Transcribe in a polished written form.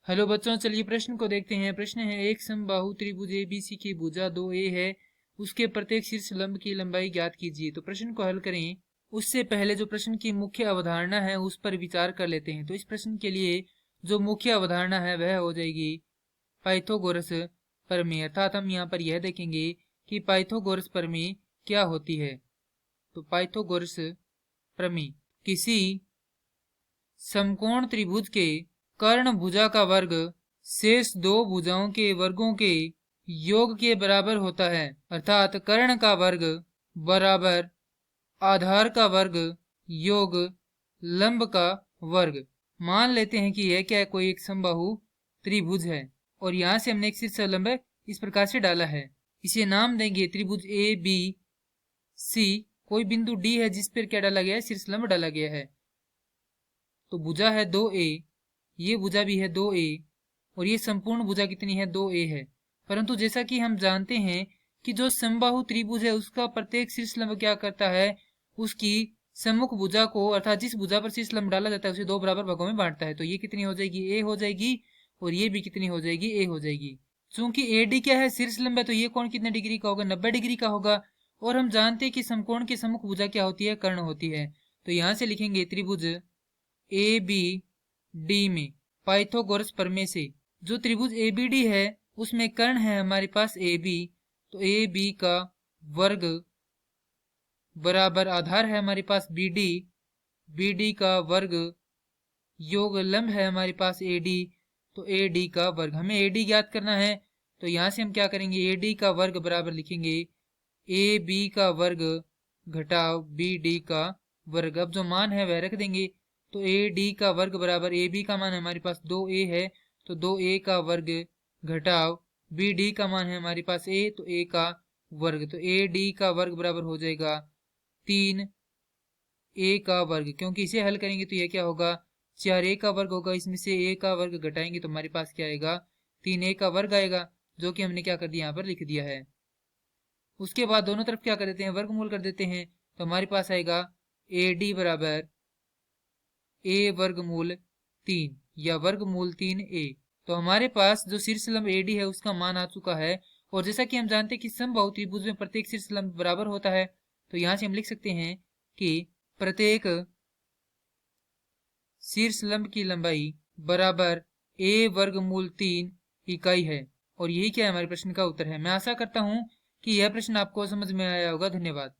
Hello बच्चों, चलिए प्रश्न को देखते हैं। प्रश्न है, एक समबाहु त्रिभुज एबीसी की भुजा 2a है, उसके प्रत्येक शीर्ष लंब की लंबाई ज्ञात कीजिए। तो प्रश्न को हल करें उससे पहले जो प्रश्न की मुख्य अवधारणा है उस पर विचार कर लेते हैं। तो इस प्रश्न के लिए जो मुख्य अवधारणा है वह हो जाएगी पाइथागोरस प्रमेय, अर्थात हम यहाँ पर यह देखेंगे कि पाइथागोरस प्रमेय क्या होती है। तो पाइथागोरस प्रमेय किसी समकोण त्रिभुज के कर्ण भुजा का वर्ग शेष दो भुजाओं के वर्गों के योग के बराबर होता है, अर्थात कर्ण का वर्ग बराबर आधार का वर्ग योग लंब का वर्ग। मान लेते हैं कि यह क्या है, कोई एक समबाहु त्रिभुज है और यहां से हमने एक शीर्ष लंब इस प्रकार से डाला है। इसे नाम देंगे त्रिभुज ए बी सी। कोई बिंदु डी है जिस पर क्या डाला गया है, शीर्ष लंब डाला गया है। तो भुजा है 2a, ये भुजा भी है 2a और ये संपूर्ण भुजा कितनी है, 2a है। परंतु जैसा कि हम जानते हैं कि जो समबाहु त्रिभुज है उसका प्रत्येक शीर्ष लंब क्या करता है, उसकी सम्मुख भुजा को अर्थात जिस भुजा पर शीर्ष लंब डाला जाता है उसे दो बराबर भागों में बांटता है। तो ये कितनी हो जाएगी, a हो जाएगी और ये भी कितनी हो जाएगी, a हो जाएगी। चूंकि AD क्या है, शीर्ष लंब है, तो ये कोण कितने डिग्री का होगा, 90 डिग्री का होगा। और हम जानते हैं कि समकोण की सम्मुख भुजा क्या होती है, कर्ण होती है। तो यहां से लिखेंगे त्रिभुज ए बी डी में पाइथागोरस प्रमेय से जो त्रिभुज ABD है उसमें कर्ण है हमारे पास AB, तो AB का वर्ग बराबर आधार है हमारे पास BD, BD का वर्ग योग लंब है हमारे पास AD, तो AD का वर्ग। हमें AD ज्ञात करना है, तो यहां से हम क्या करेंगे, AD का वर्ग बराबर लिखेंगे AB का वर्ग घटाव BD का वर्ग। अब जो मान है वह रख देंगे, तो AD का वर्ग बराबर AB का मान हमारे पास 2a है, तो 2a का वर्ग घटाव BD का मान है हमारे पास a, तो a का वर्ग। तो AD का वर्ग बराबर हो जाएगा 3a का वर्ग। क्योंकि इसे हल करेंगे तो यह क्या होगा, 4a का वर्ग होगा, इसमें से a का वर्ग घटाएंगे तो हमारे पास क्या आएगा, 3a का वर्ग आएगा, जो कि हमने क्या कर दिया, यहाँ पर लिख दिया है। उसके बाद दोनों तरफ क्या कर देते हैं, वर्गमूल कर देते हैं, तो हमारे पास आएगा AD बराबर a वर्गमूल 3 या वर्गमूल 3a। तो हमारे पास जो शीर्ष लंब AD है उसका मान आ चुका है। और जैसा कि हम जानते हैं कि समबाहु त्रिभुज में प्रत्येक शीर्ष लंब बराबर होता है, तो यहां से हम लिख सकते हैं कि प्रत्येक शीर्ष लंब की लंबाई बराबर a वर्गमूल 3 इकाई है। और यही क्या है, हमारे प्रश्न का उत्तर है। मैं आशा करता हूं कि यह प्रश्न आपको समझ में आया होगा। धन्यवाद।